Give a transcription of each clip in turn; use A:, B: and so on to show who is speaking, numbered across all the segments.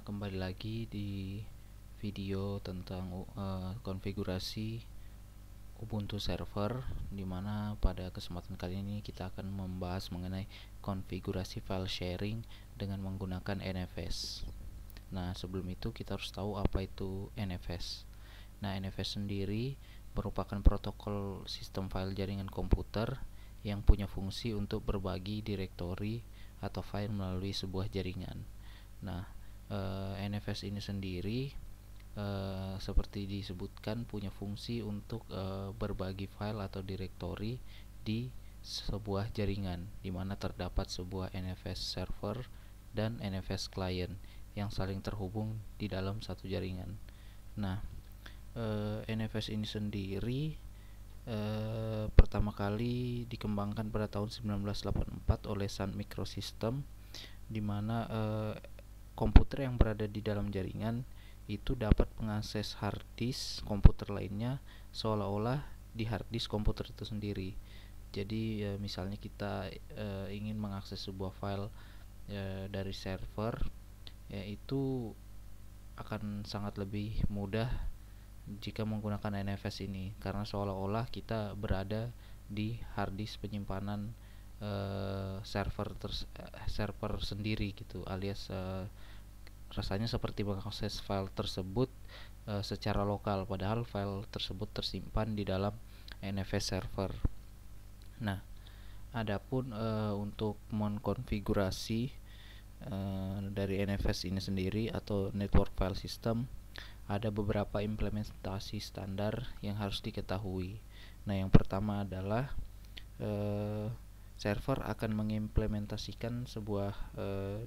A: Kembali lagi di video tentang konfigurasi Ubuntu server, dimana pada kesempatan kali ini kita akan membahas mengenai konfigurasi file sharing dengan menggunakan NFS. Nah, sebelum itu kita harus tahu apa itu NFS. Nah, NFS sendiri merupakan protokol sistem file jaringan komputer yang punya fungsi untuk berbagi direktori atau file melalui sebuah jaringan. Nah, NFS ini sendiri seperti disebutkan punya fungsi untuk berbagi file atau direktori di sebuah jaringan, di mana terdapat sebuah NFS server dan NFS client yang saling terhubung di dalam satu jaringan. Nah, NFS ini sendiri pertama kali dikembangkan pada tahun 1984 oleh Sun Microsystem, di mana komputer yang berada di dalam jaringan itu dapat mengakses harddisk komputer lainnya seolah-olah di harddisk komputer itu sendiri. Jadi misalnya kita ingin mengakses sebuah file dari server, itu akan sangat lebih mudah jika menggunakan NFS ini, karena seolah-olah kita berada di harddisk penyimpanan server sendiri gitu, alias rasanya seperti mengakses file tersebut secara lokal, padahal file tersebut tersimpan di dalam NFS server. Nah, adapun untuk mengkonfigurasi dari NFS ini sendiri atau Network File System, ada beberapa implementasi standar yang harus diketahui. Nah, yang pertama adalah server akan mengimplementasikan sebuah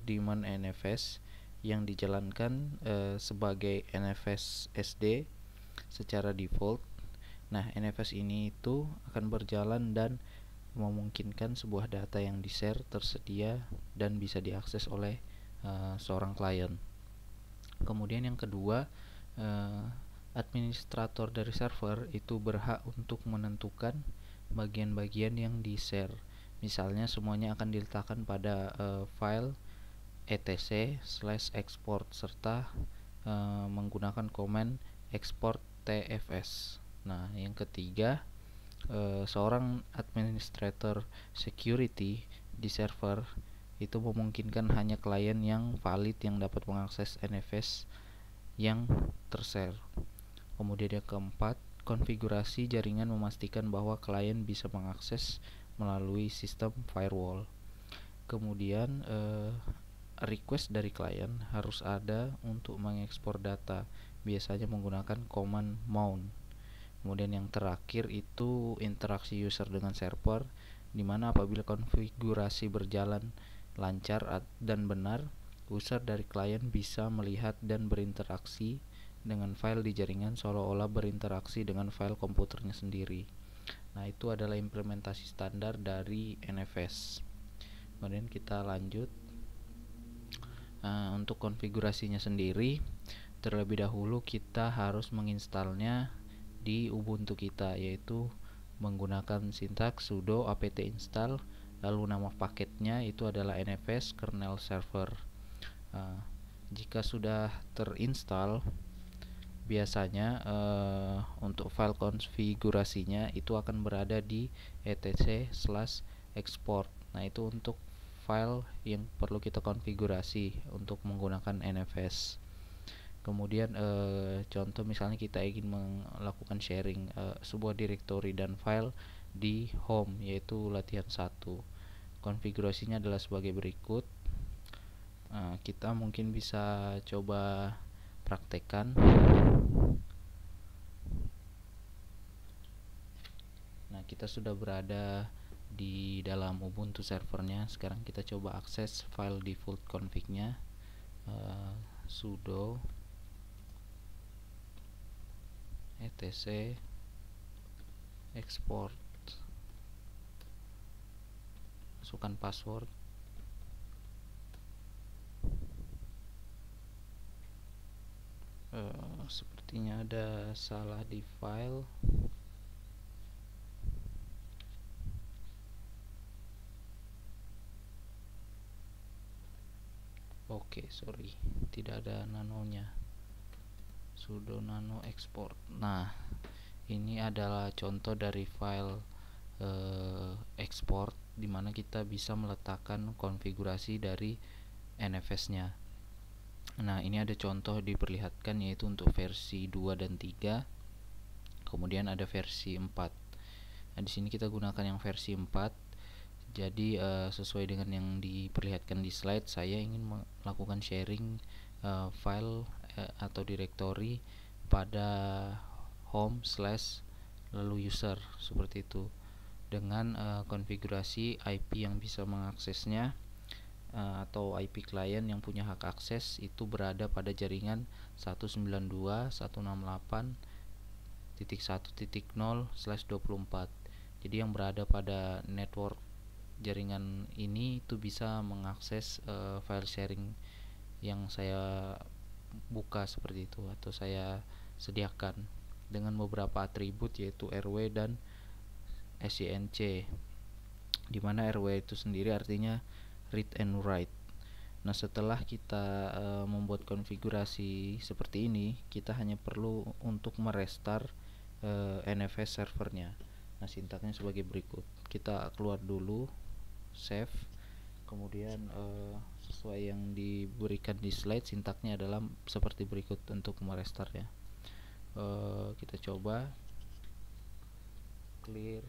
A: daemon NFS yang dijalankan sebagai NFS SD secara default. Nah, NFS ini itu akan berjalan dan memungkinkan sebuah data yang di-share tersedia dan bisa diakses oleh seorang klien. Kemudian yang kedua, administrator dari server itu berhak untuk menentukan bagian-bagian yang di-share. Misalnya semuanya akan diletakkan pada file etc/export serta menggunakan komen export tfs. Nah, yang ketiga, seorang administrator security di server itu memungkinkan hanya klien yang valid yang dapat mengakses NFS yang tershare. Kemudian yang keempat, konfigurasi jaringan memastikan bahwa klien bisa mengakses melalui sistem firewall. Kemudian request dari klien harus ada untuk mengekspor data, biasanya menggunakan command mount. Kemudian yang terakhir itu interaksi user dengan server, dimana apabila konfigurasi berjalan lancar dan benar, user dari klien bisa melihat dan berinteraksi dengan file di jaringan seolah-olah berinteraksi dengan file komputernya sendiri. Nah, itu adalah implementasi standar dari NFS. Kemudian kita lanjut. Untuk konfigurasinya sendiri, terlebih dahulu kita harus menginstalnya di Ubuntu kita, yaitu menggunakan sintaks sudo apt install, lalu nama paketnya itu adalah NFS kernel server. Jika sudah terinstall, biasanya untuk file konfigurasinya itu akan berada di etc/export. Nah, itu untuk file yang perlu kita konfigurasi untuk menggunakan NFS. Kemudian contoh misalnya kita ingin melakukan sharing sebuah directory dan file di home, yaitu latihan 1. Konfigurasinya adalah sebagai berikut. Kita mungkin bisa coba praktekkan. Nah, kita sudah berada di dalam Ubuntu servernya. Sekarang kita coba akses file default config-nya, sudo etc export, masukkan password. Sepertinya ada salah di file. Oke, sorry, tidak ada nanonya. Sudo nano export. Nah, ini adalah contoh dari file export dimana kita bisa meletakkan konfigurasi dari NFS-nya. Nah, ini ada contoh diperlihatkan yaitu untuk versi 2 dan 3. Kemudian ada versi 4. Nah, di sini kita gunakan yang versi 4. Jadi sesuai dengan yang diperlihatkan di slide, saya ingin melakukan sharing file atau directory pada home slash lalu user seperti itu, dengan konfigurasi IP yang bisa mengaksesnya atau IP klien yang punya hak akses itu berada pada jaringan 192.168.1.0/24. Jadi yang berada pada network jaringan ini itu bisa mengakses file sharing yang saya buka seperti itu atau saya sediakan dengan beberapa atribut yaitu RW dan SYNC, dimana RW itu sendiri artinya read and write. Nah, setelah kita membuat konfigurasi seperti ini, kita hanya perlu untuk merestart NFS servernya. Nah, sintaknya sebagai berikut. Kita keluar dulu, save, kemudian sesuai yang diberikan di slide, sintaknya adalah seperti berikut untuk merestart ya. Kita coba clear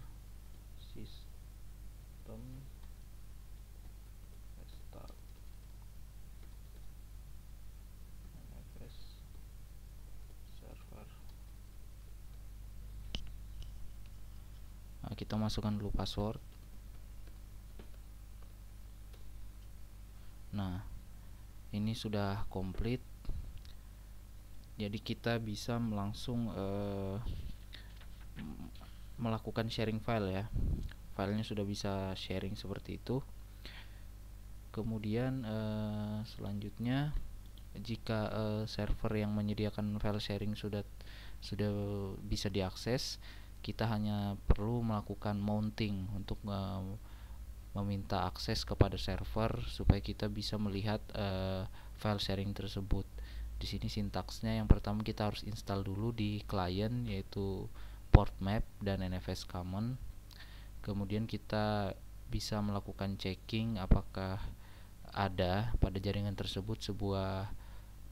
A: system restart NFS server. Nah, kita masukkan dulu password. Nah, ini sudah komplit. Jadi kita bisa langsung melakukan sharing file ya. Filenya sudah bisa sharing seperti itu. Kemudian selanjutnya, jika server yang menyediakan file sharing sudah bisa diakses, kita hanya perlu melakukan mounting untuk meminta akses kepada server supaya kita bisa melihat file sharing tersebut. Di sini sintaksnya yang pertama kita harus install dulu di klien yaitu portmap dan NFS common. Kemudian kita bisa melakukan checking apakah ada pada jaringan tersebut sebuah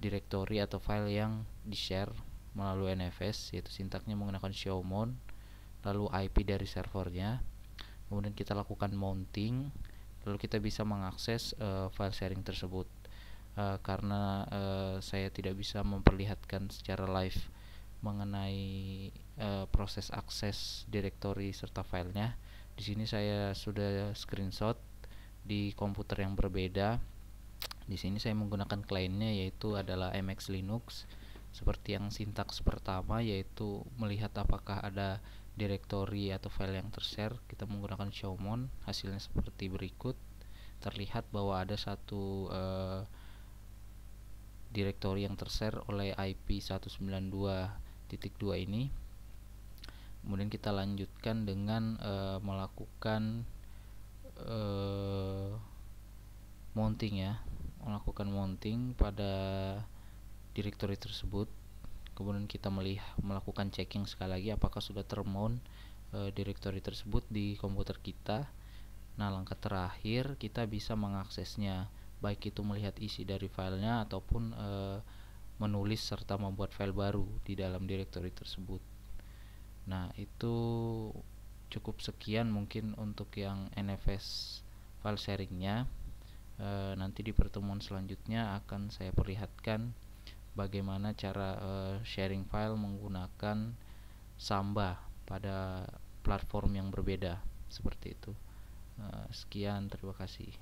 A: directory atau file yang di-share melalui NFS, yaitu sintaknya menggunakan showmon, lalu IP dari servernya. Kemudian kita lakukan mounting, lalu kita bisa mengakses file sharing tersebut. Karena saya tidak bisa memperlihatkan secara live mengenai proses akses directory serta filenya, di sini saya sudah screenshot di komputer yang berbeda. Di sini saya menggunakan kliennya yaitu adalah MX Linux. Seperti yang sintaks pertama yaitu melihat apakah ada directory atau file yang tershare, kita menggunakan showmon. Hasilnya seperti berikut. Terlihat bahwa ada satu directory yang tershare oleh IP 192.2 ini. Kemudian kita lanjutkan dengan melakukan mounting ya, melakukan mounting pada directory tersebut. Kemudian kita melakukan checking sekali lagi apakah sudah termount directory tersebut di komputer kita. Nah, langkah terakhir kita bisa mengaksesnya, baik itu melihat isi dari filenya ataupun menulis serta membuat file baru di dalam directory tersebut. Nah, itu cukup sekian mungkin untuk yang NFS file sharingnya. Nanti di pertemuan selanjutnya akan saya perlihatkan bagaimana cara sharing file menggunakan Samba pada platform yang berbeda seperti itu. Sekian, terima kasih.